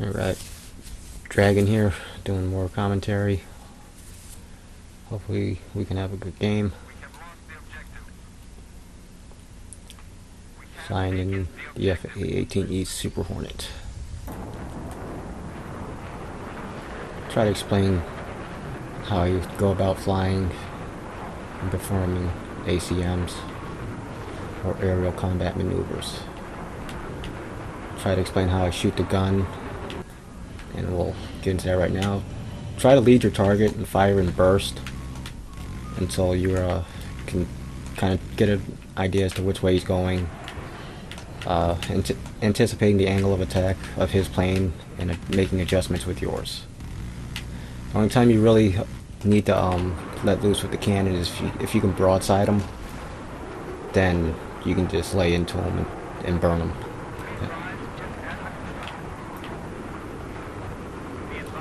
Alright, Dragon here, doing more commentary. Hopefully we can have a good game. Flying in the A-18E Super Hornet. Try to explain how you go about flying and performing ACMs, or aerial combat maneuvers. Try to explain how I shoot the gun, and we'll get into that right now. Try to lead your target and fire in burst until you can kind of get an idea as to which way he's going, anticipating the angle of attack of his plane and making adjustments with yours. The only time you really need to let loose with the cannon is if you can broadside him, then you can just lay into him and burn him.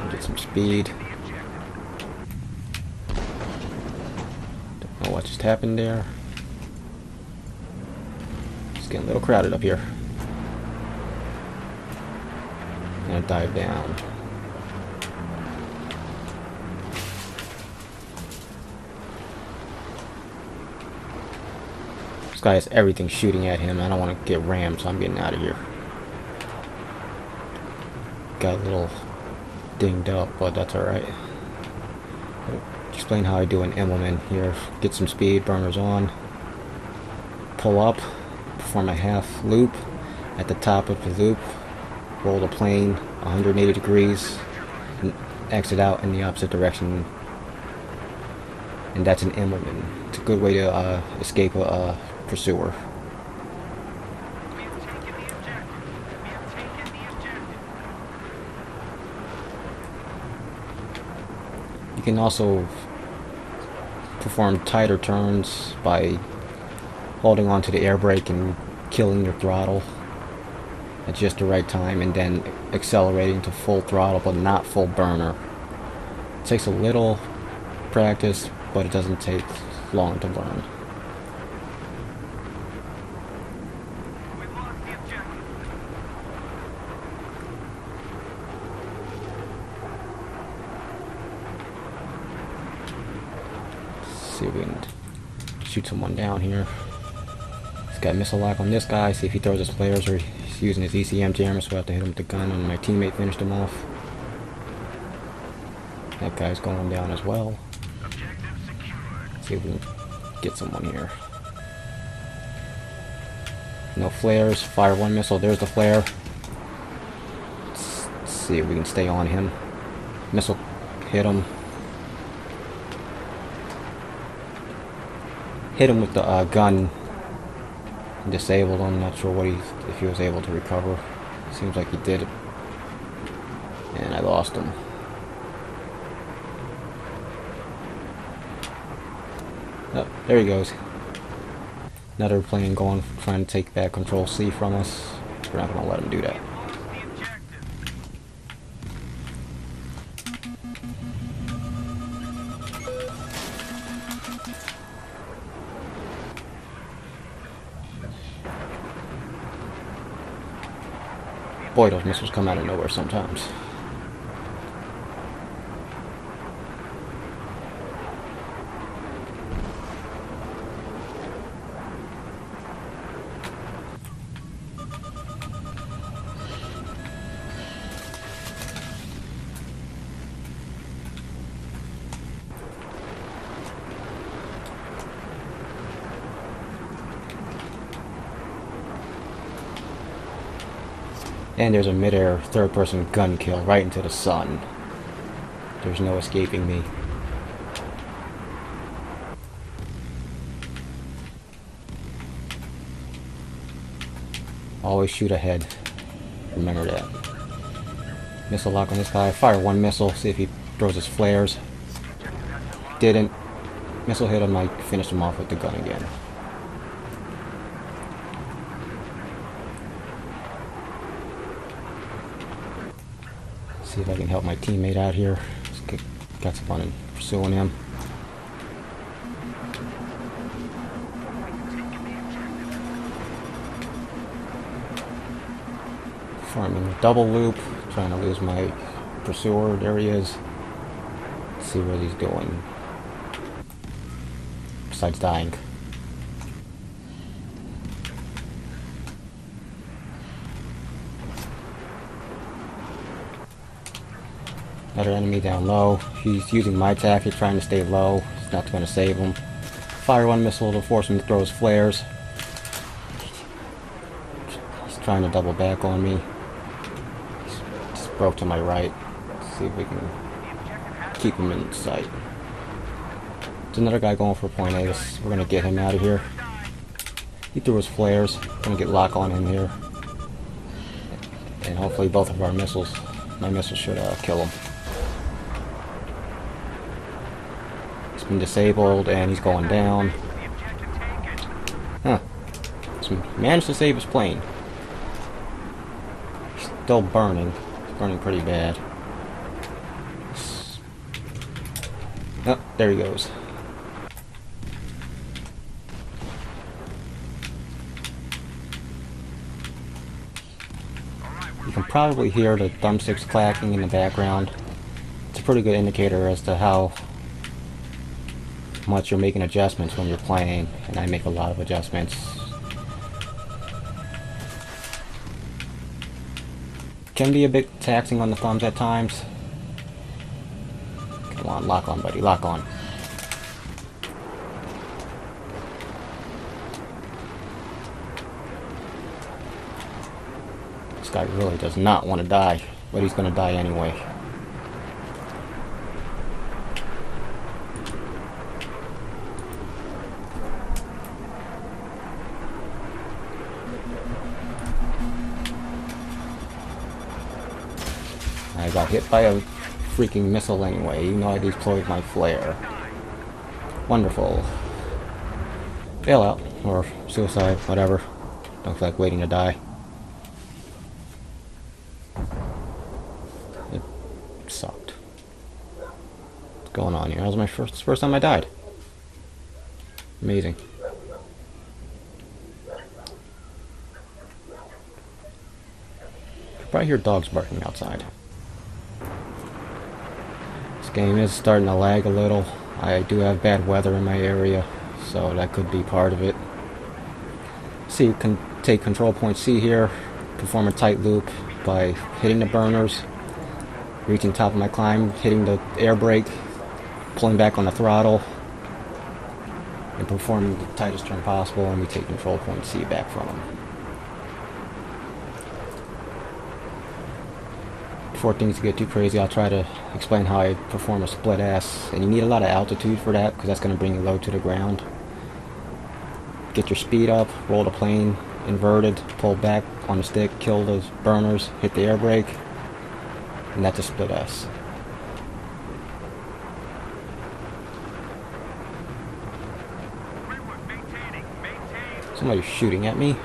Get some speed. Don't know what just happened there. It's getting a little crowded up here. Gonna dive down. This guy has everything shooting at him. I don't want to get rammed, so I'm getting out of here. Got a little dinged up, but that's alright. Explain how I do an Immelman here. Get some speed, burners on. Pull up, perform a half loop. At the top of the loop, roll the plane 180 degrees and exit out in the opposite direction. And that's an Immelman. It's a good way to escape a pursuer. You can also perform tighter turns by holding onto the air brake and killing your throttle at just the right time, and then accelerating to full throttle but not full burner. It takes a little practice, but it doesn't take long to learn. See if we can shoot someone down here. He's got missile lock on this guy. See if he throws his flares or he's using his ECM jammer, so I have to hit him with the gun, and my teammate finished him off. That guy's going down as well. See if we can get someone here. No flares. Fire one missile. There's the flare. Let's see if we can stay on him. Missile hit him. Hit him with the gun. Disabled him. Not sure if he was able to recover. Seems like he did it. And I lost him. Oh, there he goes. Another plane trying to take back Control C from us. We're not going to let him do that. Boy, those missiles come out of nowhere sometimes. And there's a mid-air third-person gun kill right into the sun. There's no escaping me. Always shoot ahead. Remember that. Missile lock on this guy. Fire one missile. See if he throws his flares. Didn't. Missile hit him. I finished him off with the gun again. See if I can help my teammate out here. Got some fun in pursuing him. Forming a double loop, Trying to lose my pursuer. There he is. Let's see what he's doing. Besides dying. Another enemy down low. He's using my tactic, trying to stay low. It's not going to save him. Fire one missile to force him to throw his flares. He's trying to double back on me. He's just broke to my right. Let's see if we can keep him in sight. There's another guy going for point A. We're going to get him out of here. He threw his flares. Going to get lock on him here. And hopefully both of our missiles, my missiles should kill him. He's been disabled and he's going down. Huh. So managed to save his plane. He's still burning. He's burning pretty bad. Oh, there he goes. You can probably hear the thumbsticks clacking in the background. It's a pretty good indicator as to how much you're making adjustments when you're playing, and I make a lot of adjustments. Can be a bit taxing on the thumbs at times. Come on, lock on, buddy, lock on. This guy really does not want to die, but he's going to die anyway. I got hit by a freaking missile anyway, even though I deployed my flare. Wonderful. Bailout, or suicide, whatever. Don't feel like waiting to die. It sucked. What's going on here? That was my first time I died. Amazing. Probably hear dogs barking outside. This game is starting to lag a little. I do have bad weather in my area, so that could be part of it. See, you can take control point C here, perform a tight loop by hitting the burners, reaching top of my climb, hitting the air brake, pulling back on the throttle, and performing the tightest turn possible, and we take control point C back from them. Before things get too crazy, I'll try to explain how I perform a split S, and you need a lot of altitude for that because that's going to bring you low to the ground. Get your speed up, roll the plane inverted, pull back on the stick, kill those burners, hit the air brake, and that's a split S. Somebody's shooting at me.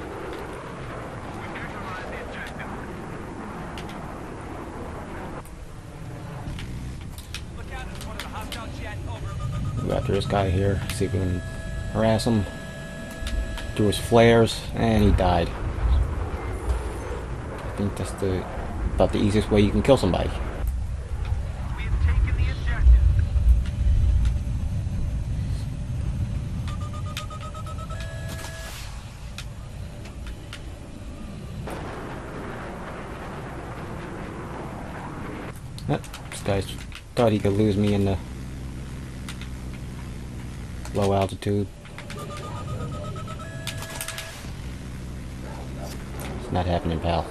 Go after this guy here, see if we can harass him. Threw his flares, and he died. I think that's about the easiest way you can kill somebody. We have taken the objective. This guy thought he could lose me in the low altitude. It's not happening, pal.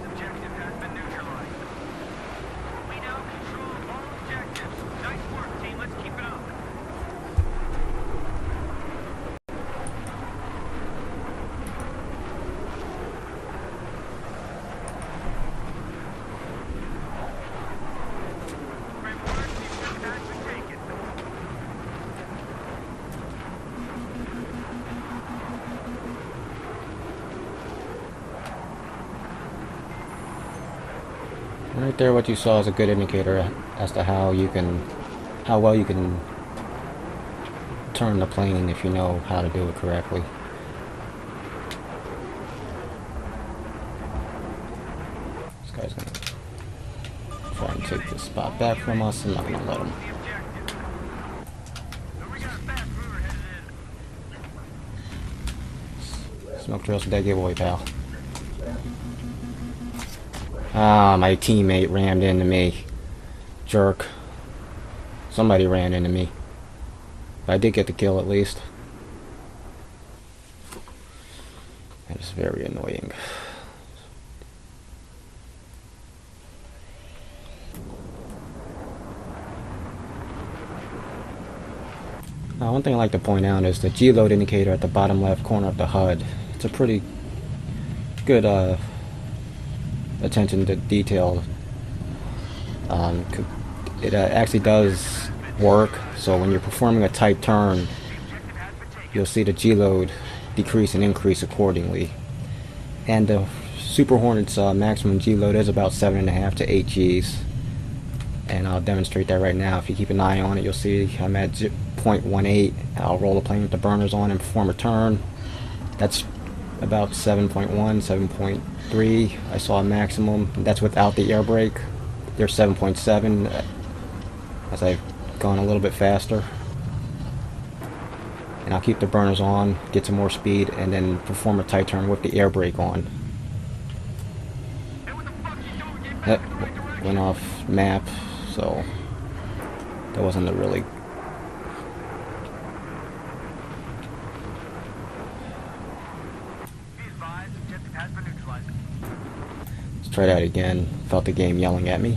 Objective has been neutralized. We now control all objectives. Nice work, team. Let's keep it up. Right there, what you saw is a good indicator as to how well you can turn the plane if you know how to do it correctly. This guy's gonna try and take this spot back from us. I'm not gonna let him. Smoke trail's a dead giveaway, pal. Ah, my teammate rammed into me. Jerk. Somebody ran into me. But I did get the kill at least. That is very annoying. One thing I like to point out is the G-load indicator at the bottom left corner of the HUD. It's a pretty good attention to detail. It actually does work, so when you're performing a tight turn, you'll see the G-load decrease and increase accordingly. And the Super Hornet's maximum G-load is about 7.5 to 8 Gs. And I'll demonstrate that right now. If you keep an eye on it, you'll see I'm at 0.18. I'll roll the plane with the burners on and perform a turn. That's about 7.1, 7.3. I saw a maximum. That's without the air brake. There's 7.7 as I've gone a little bit faster. And I'll keep the burners on, get some more speed, and then perform a tight turn with the air brake on. That went off map, so that wasn't a really... Let's try that again. Felt the game yelling at me.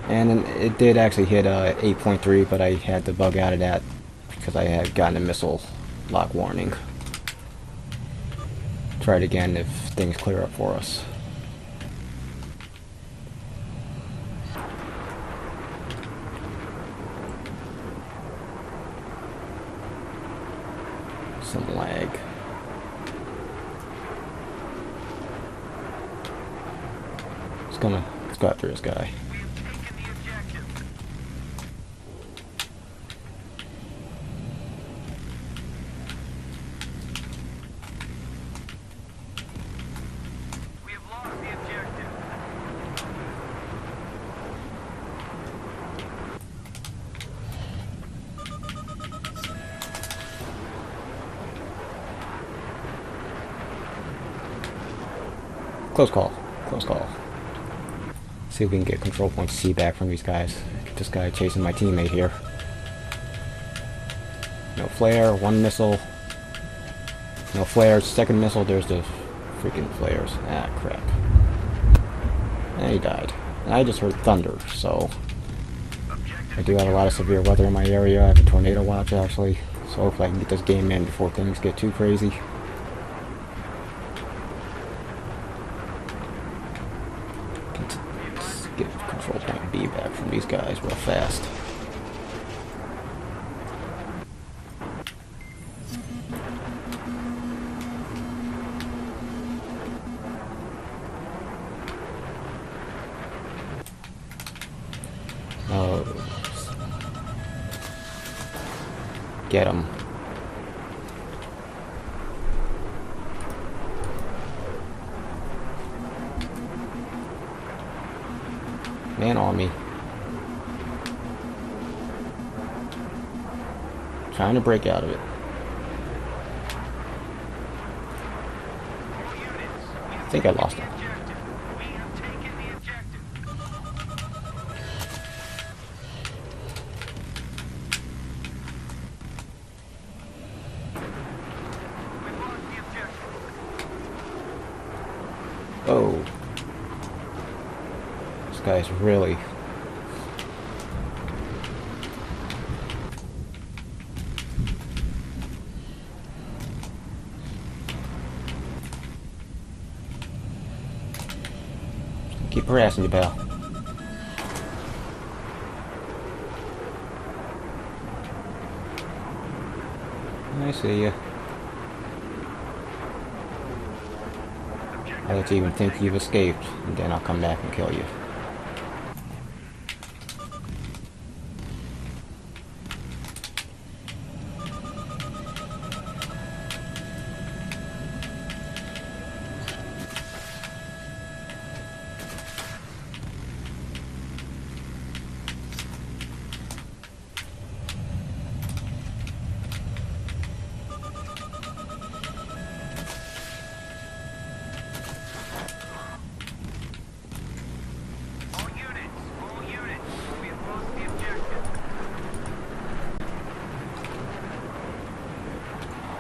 And it did actually hit 8.3, but I had to bug out of that because I had gotten a missile lock warning. Try it again if things clear up for us. Some lag. Let's go after this guy. Close call. Close call. See if we can get control point C back from these guys. Get this guy chasing my teammate here. No flare, one missile. No flares, second missile, there's the freaking flares. Ah, crap. And he died. And I just heard thunder, so... I do have a lot of severe weather in my area. I have a tornado watch, actually. So hopefully I can get this game in before things get too crazy. Get control point B back from these guys real fast. Oh. Get him. Man on me. Trying to break out of it. I think I lost him. Oh. This guy's really... Keep harassing you, pal. I see you. I'll let you even think you've escaped, and then I'll come back and kill you. All units, we have lost the objective.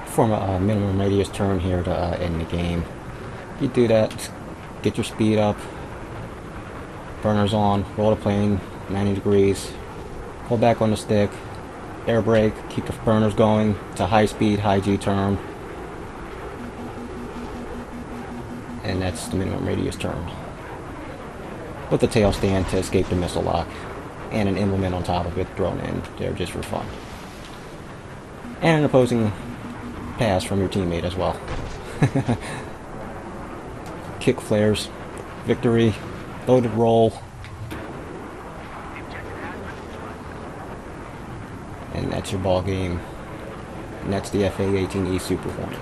Form a minimum radius turn here to end the game. You do that, get your speed up, burners on, roll the plane 90 degrees, hold back on the stick, air brake, keep the burners going. It's a high speed, high G turn. And that's the minimum radius turn. With the tail stand to escape the missile lock, and an implement on top of it thrown in there just for fun. And an opposing pass from your teammate as well. Kick flares, victory, loaded roll, and that's your ball game. And that's the A-18E Super Hornet.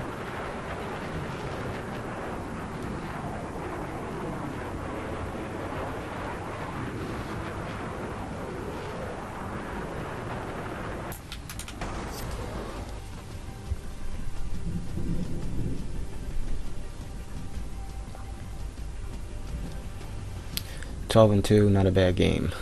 $12-2, not a bad game.